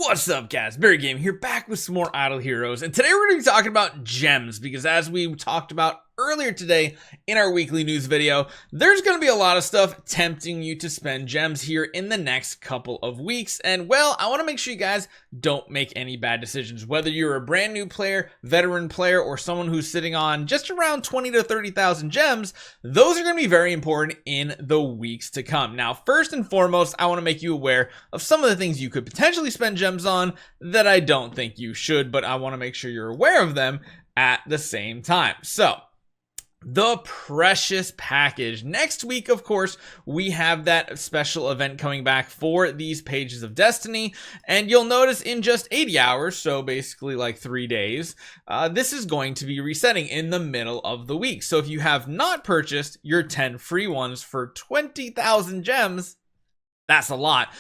What's up, guys? Barry Game here, back with some more Idle Heroes, and today we're going to be talking about gems, because as we talked about earlier today in our weekly news video, there's going to be a lot of stuff tempting you to spend gems here in the next couple of weeks, and well, I want to make sure you guys don't make any bad decisions. Whether you're a brand new player, veteran player, or someone who's sitting on just around 20 to 30,000 gems, those are going to be very important in the weeks to come. Now, first and foremost, I want to make you aware of some of the things you could potentially spend gems on that I don't think you should, but I want to make sure you're aware of them at the same time. So, the Precious Package. Next week, of course, we have that special event coming back for these Pages of Destiny, and you'll notice in just 80 hours, so basically like 3 days, this is going to be resetting in the middle of the week. So if you have not purchased your 10 free ones for 20,000 gems, that's a lot.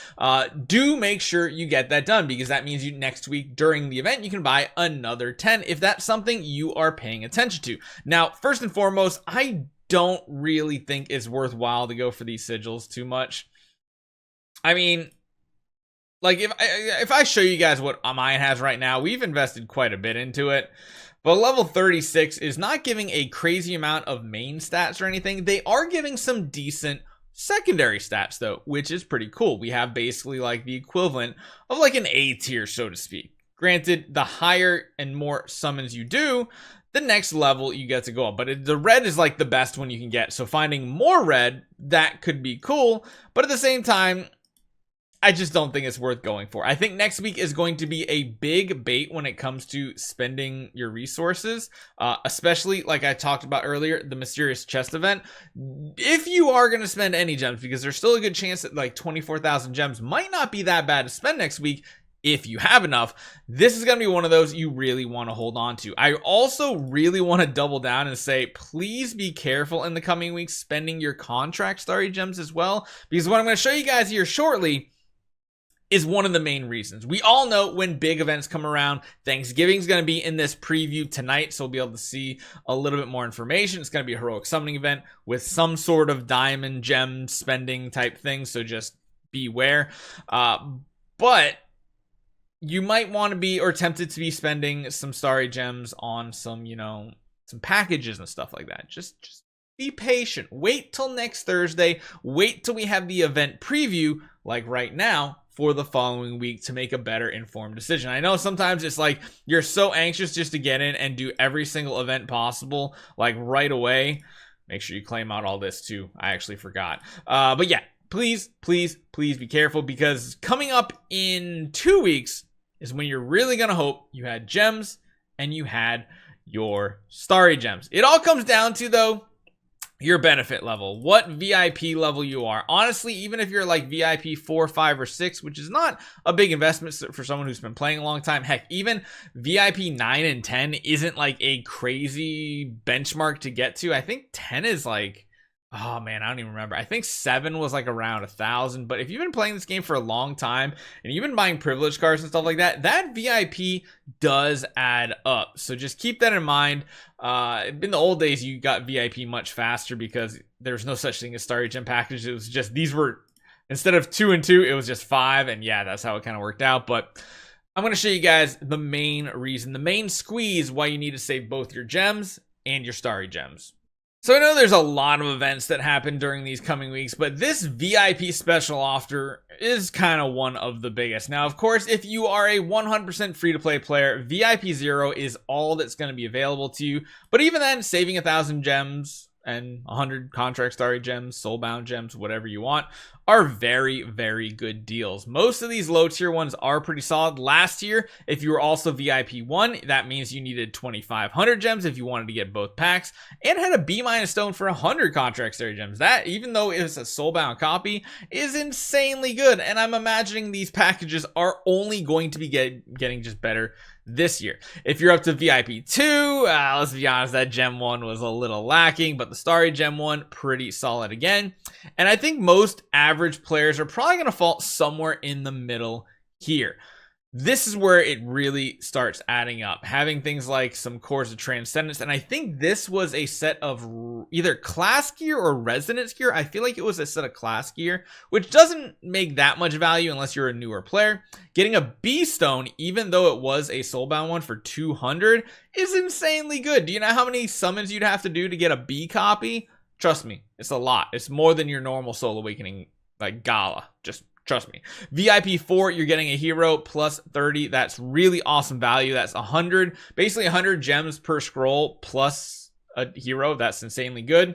Do make sure you get that done, because that means next week during the event, you can buy another 10 if that's something you are paying attention to. Now, first and foremost, I don't really think it's worthwhile to go for these sigils too much. I mean, like if I show you guys what mine has right now, we've invested quite a bit into it. But level 36 is not giving a crazy amount of main stats or anything. They are giving some decent secondary stats though, which is pretty cool. We have basically like the equivalent of like an A tier, so to speak. Granted, the higher and more summons you do, the next level you get to go up. But the red is like the best one you can get. So finding more red, that could be cool. But at the same time, I just don't think it's worth going for. I think next week is going to be a big bait when it comes to spending your resources, especially like I talked about earlier, the mysterious chest event. If you are going to spend any gems, because there's still a good chance that like 24,000 gems might not be that bad to spend next week. If you have enough, this is going to be one of those you really want to hold on to. I also really want to double down and say, please be careful in the coming weeks spending your contract starry gems as well, because what I'm going to show you guys here shortly is one of the main reasons. We all know when big events come around, Thanksgiving's going to be in this preview tonight, so we'll be able to see a little bit more information. It's going to be a heroic summoning event with some sort of diamond gem spending type thing, so just beware. But you might want to be, or tempted to be, spending some starry gems on some, some packages and stuff like that. Just be patient. Wait till next Thursday. Wait till we have the event preview, like right now, for the following week to make a better informed decision. I know sometimes it's like you're so anxious just to get in and do every single event possible, like right away. Make sure you claim out all this too. I actually forgot. But yeah, please be careful, because coming up in 2 weeks is when you're really gonna hope you had gems and you had your starry gems. It all comes down to, though, your benefit level, what VIP level you are. Honestly, even if you're like VIP 4, 5, or 6, which is not a big investment for someone who's been playing a long time. Heck, even VIP 9 and 10 isn't like a crazy benchmark to get to. I think 10 is like, oh man, I don't even remember. I think 7 was like around 1,000. But if you've been playing this game for a long time and you've been buying privilege cards and stuff like that, that VIP does add up. So just keep that in mind. In the old days, you got VIP much faster because there's no such thing as starry gem packages. It was just, these were, instead of 2 and 2, it was just 5. And yeah, that's how it kind of worked out. But I'm going to show you guys the main reason, the main squeeze why you need to save both your gems and your starry gems. So I know there's a lot of events that happen during these coming weeks, but this VIP special offer is kind of one of the biggest. Now, of course, if you are a 100% free-to-play player, VIP 0 is all that's going to be available to you. But even then, saving 1,000 gems and 100 contract starry gems, soulbound gems, whatever you want, are very, very good deals. Most of these low tier ones are pretty solid. Last year, if you were also VIP 1, that means you needed 2,500 gems if you wanted to get both packs, and had a B- stone for 100 contract starry gems. That, even though it's a soulbound copy, is insanely good, and I'm imagining these packages are only going to be getting just better this year. If you're up to VIP 2, let's be honest, that gem 1 was a little lacking, but the starry gem 1, pretty solid again. And I think most average players are probably going to fall somewhere in the middle here. this is where it really starts adding up, having things like some cores of transcendence. And I think this was a set of either class gear or resonance gear. I feel like it was a set of class gear, which doesn't make that much value unless you're a newer player. Getting a B stone, even though it was a soulbound one, for 200 is insanely good. Do you know how many summons you'd have to do to get a B copy? Trust me, it's a lot. It's more than your normal Soul Awakening like gala. Just trust me. VIP 4, you're getting a hero plus 30. That's really awesome value. That's 100, basically 100 gems per scroll plus a hero. That's insanely good.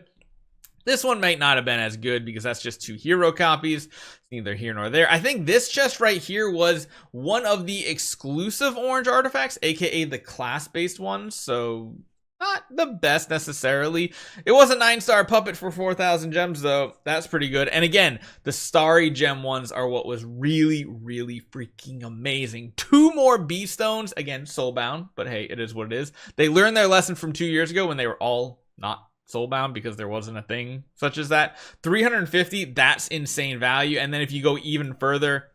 This one might not have been as good because that's just 2 hero copies. Neither here nor there. I think this chest right here was one of the exclusive orange artifacts, aka the class-based ones. So not the best necessarily. It was a 9-star puppet for 4,000 gems though. That's pretty good. And again, the starry gem ones are what was really, really freaking amazing. 2 more B stones, again, soulbound, but hey, it is what it is. They learned their lesson from 2 years ago when they were all not soulbound because there wasn't a thing such as that. 350, that's insane value. And then if you go even further,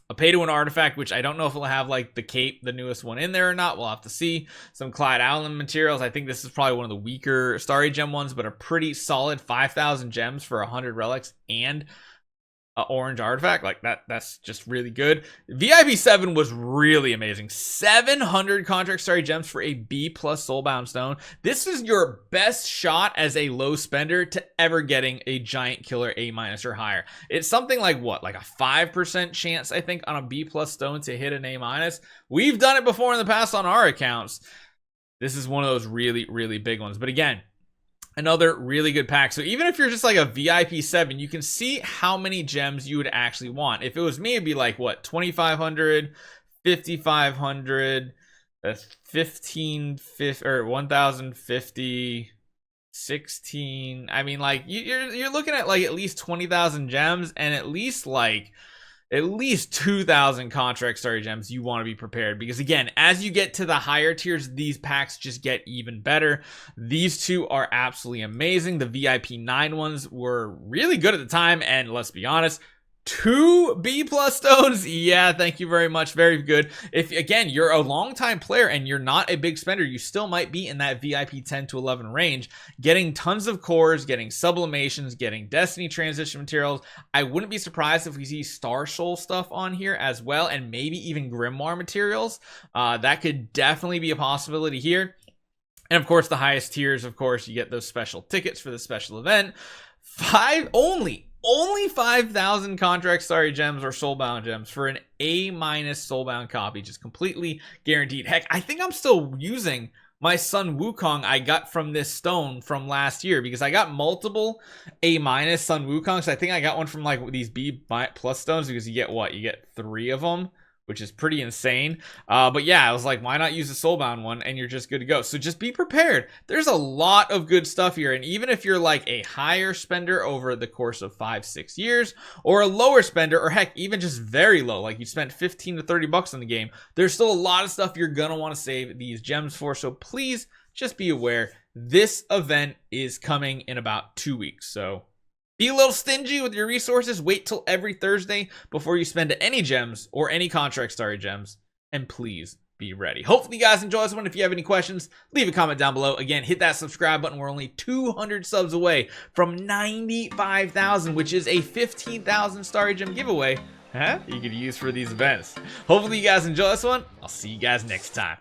a pay-to-win artifact, which I don't know if it'll have like the cape, the newest one, in there or not. We'll have to see. Some Clyde Allen materials. I think this is probably one of the weaker starry gem ones, but a pretty solid 5,000 gems for 100 relics and orange artifact. Like that's just really good. VIP 7 was really amazing. 700 contract starry gems for a B plus soulbound stone. This is your best shot as a low spender to ever getting a giant killer A- or higher. It's something like what, like a 5% chance I think on a B plus stone to hit an A-. We've done it before in the past on our accounts. This is one of those really, really big ones. But again, another really good pack. So even if you're just like a VIP 7, you can see how many gems you would actually want. If it was me, it'd be like what, 2,500, 5,500, 1,550 or 1,050, 16. I mean, like you're looking at like at least 20,000 gems and at least 2,000 contract starry gems. You want to be prepared because again, as you get to the higher tiers, these packs just get even better. These two are absolutely amazing. The VIP 9 ones were really good at the time, and let's be honest, 2 B plus stones, yeah, thank you very much, very good. If again you're a long-time player and you're not a big spender, you still might be in that VIP 10 to 11 range, getting tons of cores, getting sublimations, getting destiny transition materials. I wouldn't be surprised if we see Star Soul stuff on here as well, and maybe even Grimoire materials. That could definitely be a possibility here. And of course, the highest tiers, of course, you get those special tickets for the special event. Only 5,000 contract starry gems or soulbound gems for an A- soulbound copy, just completely guaranteed. Heck, I think I'm still using my Sun Wukong I got from this stone from last year because I got multiple A- Sun Wukongs. So I think I got one from like these B plus stones because you get what? You get 3 of them, which is pretty insane. But yeah, I was like, why not use a soulbound one and you're just good to go. So just be prepared. There's a lot of good stuff here. And even if you're like a higher spender over the course of 5-6 years, or a lower spender, or heck, even just very low, like you spent 15 to 30 bucks on the game, there's still a lot of stuff you're gonna want to save these gems for. So please just be aware this event is coming in about 2 weeks. So be a little stingy with your resources. Wait till every Thursday before you spend any gems or any contract starry gems. And please be ready. Hopefully you guys enjoy this one. If you have any questions, leave a comment down below. Again, hit that subscribe button. We're only 200 subs away from 95,000, which is a 15,000 starry gem giveaway you could use for these events. Hopefully you guys enjoy this one. I'll see you guys next time.